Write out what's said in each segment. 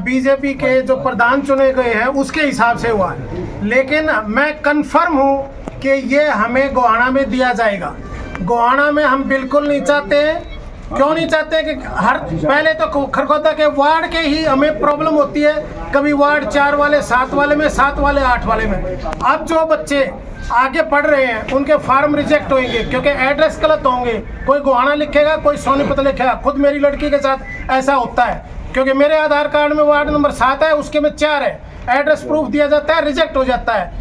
BJP के जो प्रधान चुने गए हैं उसके हिसाब से हुआ है, लेकिन मैं कंफर्म हूँ कि ये हमें गोहाना में दिया जाएगा। गोहाना में हम बिल्कुल नहीं चाहते हैं। क्यों नहीं चाहते कि पहले तो खरखोदा के वार्ड के ही हमें प्रॉब्लम होती है, कभी वार्ड 4 वाले 7 वाले में, 7 वाले 8 वाले में। अब जो बच्चे आगे पढ़ रहे हैं उनके फार्म रिजेक्ट होंगे क्योंकि एड्रेस गलत होंगे, कोई गोहाना लिखेगा, कोई सोनीपत लिखेगा। खुद मेरी लड़की के साथ ऐसा होता है, क्योंकि मेरे आधार कार्ड में वार्ड नंबर 7 है, उसके में 4 है, एड्रेस प्रूफ दिया जाता है, रिजेक्ट हो जाता है।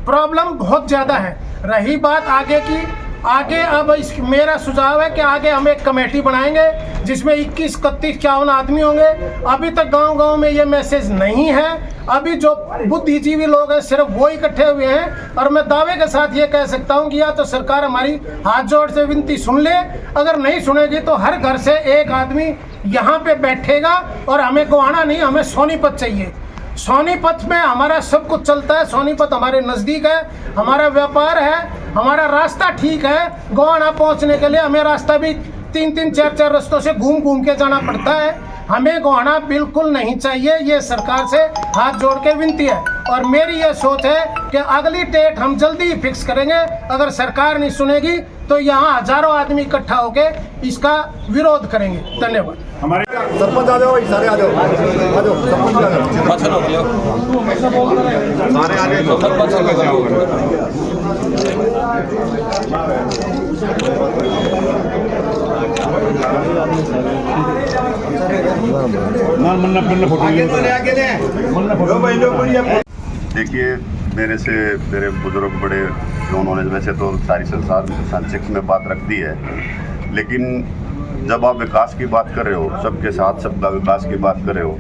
प्रॉब्लम बहुत ज़्यादा है। रही बात आगे की, आगे अब मेरा सुझाव है कि आगे हम एक कमेटी बनाएंगे जिसमें 21, 31, 51 आदमी होंगे। अभी तक गांव-गांव में ये मैसेज नहीं है। अभी जो बुद्धिजीवी लोग हैं सिर्फ वो इकट्ठे हुए हैं, और मैं दावे के साथ ये कह सकता हूँ कि या तो सरकार हमारी हाथ जोड़ से विनती सुन ले, अगर नहीं सुनेगी तो हर घर से एक आदमी यहाँ पे बैठेगा। और हमें गोहाना नहीं, हमें सोनीपत चाहिए। सोनीपत में हमारा सब कुछ चलता है, सोनीपत हमारे नज़दीक है, हमारा व्यापार है, हमारा रास्ता ठीक है। गोहाना पहुंचने के लिए हमें रास्ता भी 3-3, 4-4 रास्तों से घूम के जाना पड़ता है। हमें गोहाना बिल्कुल नहीं चाहिए। ये सरकार से हाथ जोड़ के विनती है, और मेरी ये सोच है कि अगली डेट हम जल्दी ही फिक्स करेंगे। अगर सरकार नहीं सुनेगी तो यहाँ हजारों आदमी इकट्ठा होके इसका विरोध करेंगे। धन्यवाद। हमारे सरपंच आ जाओ, सारे आ जाओ, सरपंच आ जाओ, सारे आ जाओ। देखिए, मेरे बुजुर्ग बड़े उन्होंने वैसे तो सारी संक्षिप्त में बात रख दी है, लेकिन जब आप विकास की बात कर रहे हो, सबके साथ सबका विकास की बात कर रहे हो,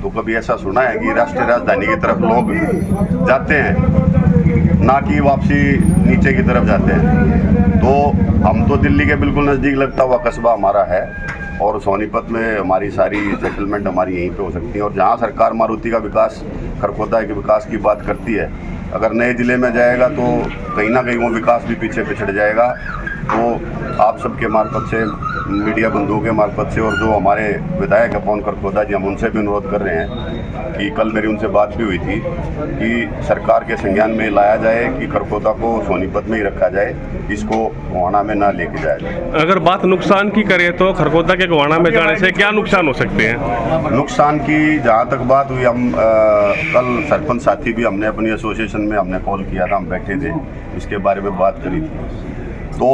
तो कभी ऐसा सुना है कि राष्ट्रीय राजधानी की तरफ लोग जाते हैं, ना कि वापसी नीचे की तरफ जाते हैं? तो हम तो दिल्ली के बिल्कुल नज़दीक लगता हुआ कस्बा हमारा है, और सोनीपत में हमारी सारी सेटलमेंट हमारी यहीं पे हो सकती है। और जहाँ सरकार मारुति का विकास, खरखोदा के विकास की बात करती है, अगर नए ज़िले में जाएगा तो कहीं ना कहीं वो विकास भी पीछे पिछड़ जाएगा। तो आप सबके मार्फत से, मीडिया बंधुओं के मार्फत से, और जो हमारे विधायक है पवन खरखोदा जी, हम उनसे भी अनुरोध कर रहे हैं कि कल मेरी उनसे बात भी हुई थी कि सरकार के संज्ञान में लाया जाए कि खरखोदा को सोनीपत में ही रखा जाए, इसको गोहाना में ना लेके जाया जाए। अगर बात नुकसान की करें तो खरखोदा के गोहाना में जाने से क्या नुकसान हो सकते हैं? नुकसान की जहाँ तक बात हुई, हम कल सरपंच साथी भी हमने अपनी एसोसिएशन में हमने कॉल किया था, हम बैठे थे, इसके बारे में बात करी थी। तो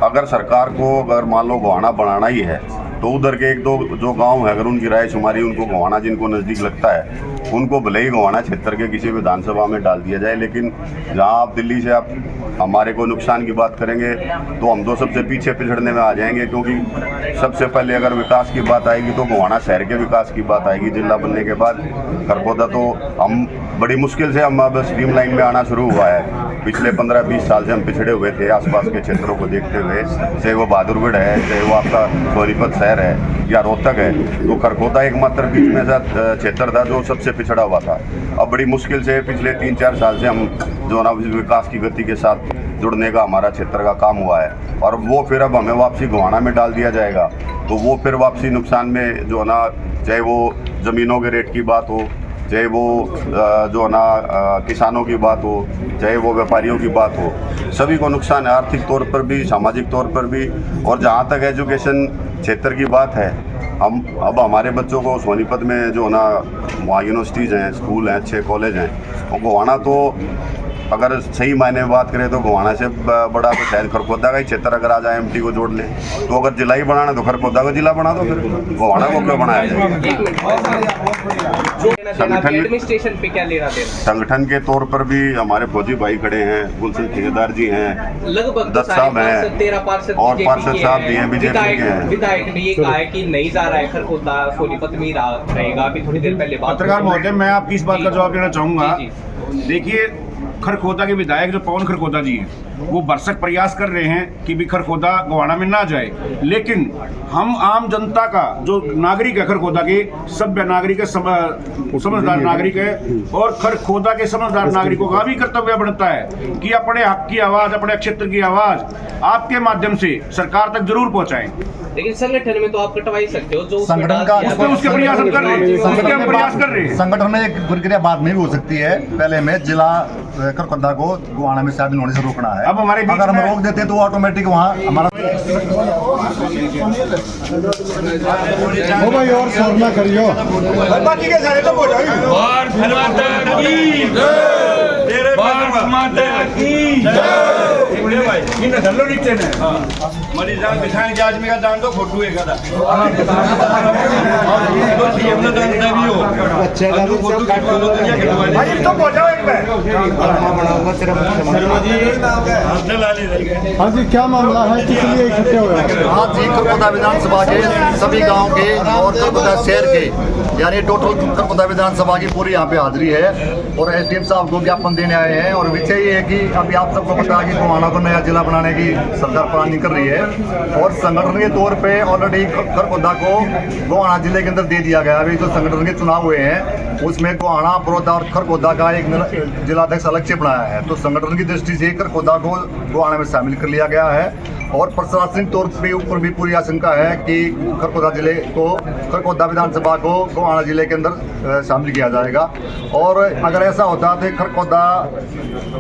अगर सरकार को अगर मान लो गोहाना बनाना ही है तो उधर के 1-2 जो गांव है, अगर उनकी राय शुमारी उनको गोहाना जिनको नज़दीक लगता है उनको भले ही गोहाना क्षेत्र के किसी विधानसभा में डाल दिया जाए। लेकिन जहां आप दिल्ली से आप हमारे को नुकसान की बात करेंगे तो हम तो सबसे पीछे पिछड़ने में आ जाएंगे, क्योंकि सबसे पहले अगर विकास की बात आएगी तो गोहाना शहर के विकास की बात आएगी। जिला बनने के बाद खरखोदा तो हम बड़ी मुश्किल से हम अब स्ट्रीम लाइन में आना शुरू हुआ है। पिछले 15-20 साल से हम पिछड़े हुए थे आसपास के क्षेत्रों को देखते हुए, चाहे वो बहादुरगढ़ है, चाहे वो आपका सोनीपत शहर है या रोहतक है, तो खरखोदा एकमात्र बीच में ऐसा क्षेत्र था जो सबसे पिछड़ा हुआ था। अब बड़ी मुश्किल से पिछले 3-4 साल से हम जो ना विकास की गति के साथ जुड़ने का हमारा क्षेत्र का काम हुआ है, और वो फिर अब हमें वापसी गोहाना में डाल दिया जाएगा तो वो फिर वापसी नुकसान में जो ना, चाहे वो ज़मीनों के रेट की बात हो, चाहे वो जो ना किसानों की बात हो, चाहे वो व्यापारियों की बात हो, सभी को नुकसान है, आर्थिक तौर पर भी, सामाजिक तौर पर भी। और जहाँ तक एजुकेशन क्षेत्र की बात है, हम अब हमारे बच्चों को सोनीपत में जो ना वहाँ यूनिवर्सिटीज़ हैं, स्कूल हैं, अच्छे कॉलेज हैं, और गोहाना तो अगर सही मायने में बात करें तो गोहाना से बड़ा तो शायद खरखोदा का ही क्षेत्र अगर आज IMT को जोड़ लें, तो अगर जिला ही बनाना तो खरखोदा का जिला बना दो, फिर गोहाना को क्यों बनाया जाए? संगठन के तौर पर भी हमारे फौजी भाई खड़े हैं, गुलशन ठेकेदार जी हैं, लगभग 10 साहब हैं, और पार्षद साहब भी हैं, बीजेपी के हैं। विधायक ने ये कहा है कि नहीं जा रहा है खरखोदा, सोनीपत में रहेगा। अभी थोड़ी देर पहले पत्रकार महोदय, मैं आपकी इस बात का जवाब देना चाहूँगा। देखिए, खरखोदा के विधायक जो पवन खरखोदा जी हैं, वो भरसक प्रयास कर रहे हैं कि भी खरखोदा गोहाना में ना जाए, लेकिन हम आम जनता का जो नागरिक है, खरखोदा के सभ्य नागरिक है, समझदार नागरिक है, और खरखोदा के समझदार नागरिकों का भी कर्तव्य बनता है कि अपने हक की आवाज़, अपने क्षेत्र की आवाज़ आपके माध्यम से सरकार तक जरूर पहुँचाएं। लेकिन संगठन में तो आप कटवा ही सकते हो, जो संगठन का उसके प्रयास हम कर रहे हैं, उसके हम प्रयास कर रहे हैं। संगठन में एक प्रक्रिया बाद में भी हो सकती है। पहले हमें जिला खरखोदा को गोहाना में शामिल होने से रोकना है। अब हमारे बीच अगर हम में- रोक देते तो ऑटोमेटिक वहाँ हमारा भाई और शोर ना करियो। बाकी के सारे तो हो जाएंगे। हाँ जी, क्या मामला है, किस लिए इकट्ठे हुए हैं? आज ही खरखोदा विधानसभा के सभी गांव के और खरखोदा शहर के यानी टोटल खरखोदा विधानसभा की पूरी यहाँ पे हाजिरी है और एसडीएम साहब को ज्ञापन देने आए हैं। और विषय ये है कि अभी आप सबको पता है कि गोहाना को नया जिला बनाने की सरकार प्लानिंग कर रही है और संगठन के तौर पे ऑलरेडी खरखोदा को गोहाना जिले के अंदर दे दिया गया। अभी जो संगठन के चुनाव हुए हैं उसमें गोहाना, बड़ौदा और खरखोदा का एक जिलाध्यक्ष अलग से बनाया है। तो संगठन की दृष्टि से खरखोदा को गोहाना में शामिल कर लिया गया है और प्रशासनिक तौर पे ऊपर भी पूरी आशंका है कि खरखोदा जिले को, खरखोदा विधानसभा को गोहाना जिले के अंदर शामिल किया जाएगा। और अगर ऐसा होता तो खरखोदा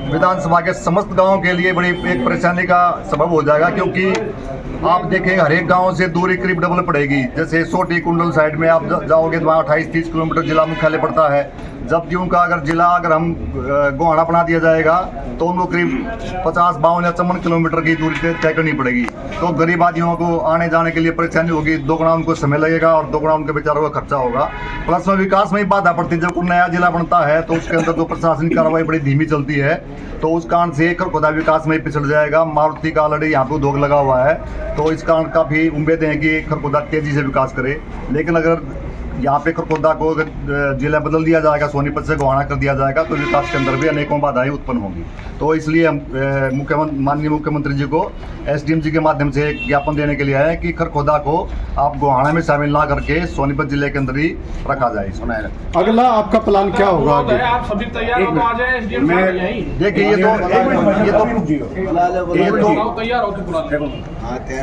विधानसभा के समस्त गांवों के लिए बड़ी एक परेशानी का सबब हो जाएगा, क्योंकि आप देखें हर एक गांव से दूरी करीब डबल पड़ेगी। जैसे सोटी कुंडल साइड में आप जाओगे तो वहाँ 28-30 किलोमीटर जिला मुख्यालय पड़ता है, जबकि उनका अगर हम गोहाना बना दिया जाएगा तो उनको करीब 50-52 या 54 किलोमीटर की दूरी तय करनी पड़ेगी। तो गरीब आदमियों को आने जाने के लिए परेशानी होगी, दोगुना उनको समय लगेगा और दोगुना उनके बेचारों का खर्चा होगा। प्लस में विकास में ही बाधा पड़ती है। जब कोई नया जिला बनता है तो उसके अंदर जो प्रशासनिक कार्रवाई बड़ी धीमी चलती है, तो उस कारण से खरखोदा विकास में पिछड़ जाएगा। मारुति का ऑलरेडी यहाँ पे उद्योग लगा हुआ है, तो इस कारण काफ़ी उम्मीद है कि खरखोदा तेजी से विकास करे। लेकिन अगर यहाँ पे खरखोदा को अगर जिला बदल दिया जाएगा, सोनीपत से गोहाना कर दिया जाएगा, तो विकास के अंदर भी अनेकों बाधाएं उत्पन्न होंगी। तो इसलिए हम माननीय मुख्यमंत्री जी को एसडीएम जी के माध्यम से एक ज्ञापन देने के लिए आए हैं कि खरखोदा को आप गोहाना में शामिल ना करके सोनीपत जिले के अंदर ही रखा जाए। अगला आपका प्लान क्या होगा आगे? आप सभी तैयार हो तो आ जाए एसडीएम साहब यहीं। देखिए ये तो तैयार हो तो बुला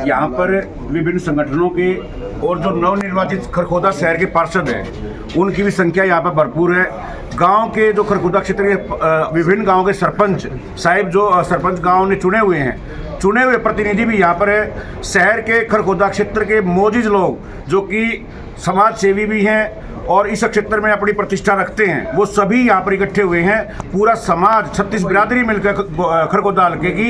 यहाँ पर विभिन्न संगठनों के और जो नवनिर्वाचित खरखोदा शहर के पार्षद हैं उनकी भी संख्या यहाँ पर भरपूर है। गांव के जो खरखोदा क्षेत्र के विभिन्न गांव के सरपंच साहिब, जो सरपंच गांव ने चुने हुए हैं, चुने हुए प्रतिनिधि भी यहाँ पर है। शहर के खरखोदा क्षेत्र के मौजूद लोग जो कि समाज सेवी भी हैं और इस क्षेत्र में अपनी प्रतिष्ठा रखते हैं, वो सभी यहाँ पर इकट्ठे हुए हैं। पूरा समाज 36 बिरादरी मिलकर खरखोदा हल्के की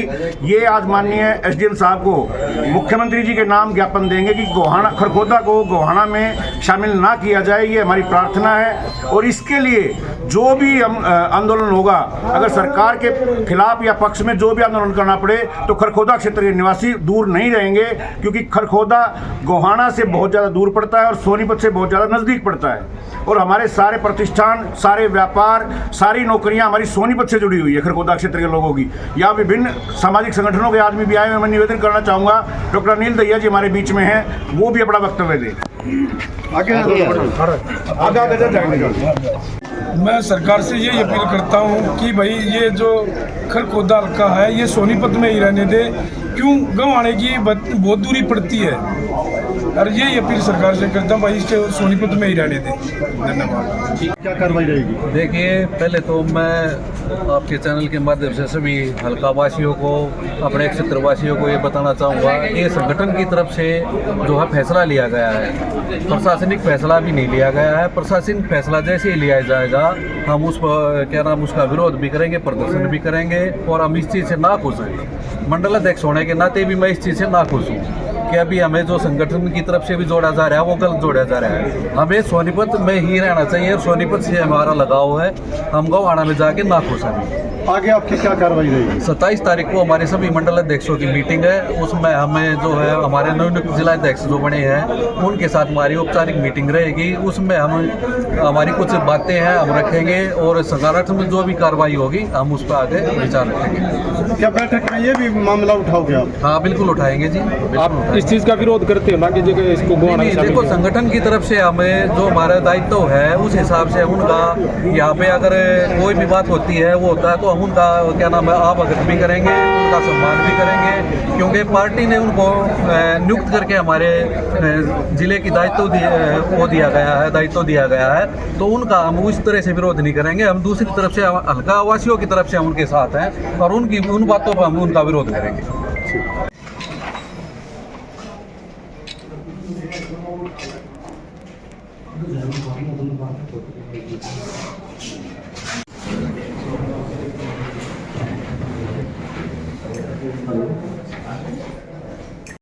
ये आज माननीय एसडीएम साहब को मुख्यमंत्री जी के नाम ज्ञापन देंगे कि गोहाना, खरखोदा को गोहाना में शामिल ना किया जाए, ये हमारी प्रार्थना है। और इसके लिए जो भी आंदोलन होगा, अगर सरकार के खिलाफ या पक्ष में जो भी आंदोलन करना पड़े, तो खरखोदा क्षेत्र के निवासी दूर नहीं रहेंगे, क्योंकि खरखोदा गोहाना से बहुत ज़्यादा दूर पड़ता है और सोनीपत से बहुत ज़्यादा नज़दीक पड़ता है। और हमारे सारे प्रतिष्ठान, सारे व्यापार, सारी नौकरियां हमारी सोनीपत से जुड़ी हुई है खरखोदा क्षेत्र के लोगों की। यहाँ विभिन्न सामाजिक संगठनों के आदमी भी आए हुए। मैं निवेदन करना चाहूँगा, डॉक्टर अनिल दहिया जी हमारे बीच में हैं, वो भी अपना वक्तव्य दें। मैं सरकार से ये अपील करता हूँ कि भाई ये जो खरखोदा हल्का है ये सोनीपत में ही रहने दे, क्यों गोहाने की बहुत दूरी पड़ती है। और ये अपील सरकार से करता हूँ भाई इससे सोनीपत में ही रहने दे। धन्यवाद। क्या कार्रवाई रहेगी? देखिए, पहले तो मैं आपके चैनल के माध्यम से सभी हल्का वासियों को, अपने क्षेत्रवासियों को ये बताना चाहूँगा, ये संगठन की तरफ से जो है फैसला लिया गया है, प्रशासनिक फैसला भी नहीं लिया गया है। प्रशासनिक फैसला जैसे ही लिया जाएगा हम उसका विरोध भी करेंगे, प्रदर्शन भी करेंगे और हम इस चीज़ से नाखुश हैं। मंडल अध्यक्ष होने के नाते भी मैं इस चीज़ से नाखुश हूँ कि अभी हमें जो संगठन की तरफ से भी जोड़ा जा रहा है वो गलत जोड़ा जा रहा है। हमें सोनीपत में ही रहना चाहिए और सोनीपत से हमारा लगाव है, हम गोहाना में जाके नाखुश हैं। आगे आपकी क्या कार्रवाई रहेगी? 27 तारीख को हमारे सभी मंडल अध्यक्षों की मीटिंग है। उसमें हमें जो है हमारे नवनियुक्त जिला अध्यक्ष जो बने हैं उनके साथ हमारी औपचारिक मीटिंग रहेगी। उसमें हम हमारी कुछ बातें हैं हम रखेंगे और सकारात्मक में जो भी कार्रवाई होगी हम उस पर आगे विचार रखेंगे। क्या बैठक में ये भी मामला उठाओगे आप? हाँ बिल्कुल उठाएंगे जी। आप इस चीज़ का विरोध करते हो ना कि जगह इसको गोवाना नहीं, में शामिल देखो किया? संगठन की तरफ से हमें जो हमारा दायित्व है उस हिसाब से उनका यहाँ पे अगर कोई भी बात होती है वो होता है तो हम उनका क्या नाम है अवगत भी करेंगे, उनका सम्मान भी करेंगे, क्योंकि पार्टी ने उनको नियुक्त करके हमारे जिले की दायित्व दिया गया है तो उनका हम उस तरह से विरोध नहीं करेंगे। हम दूसरी तरफ से हल्का वासियों की तरफ से हम उनके साथ हैं और उन बातों पर हम उनका विरोध करेंगे।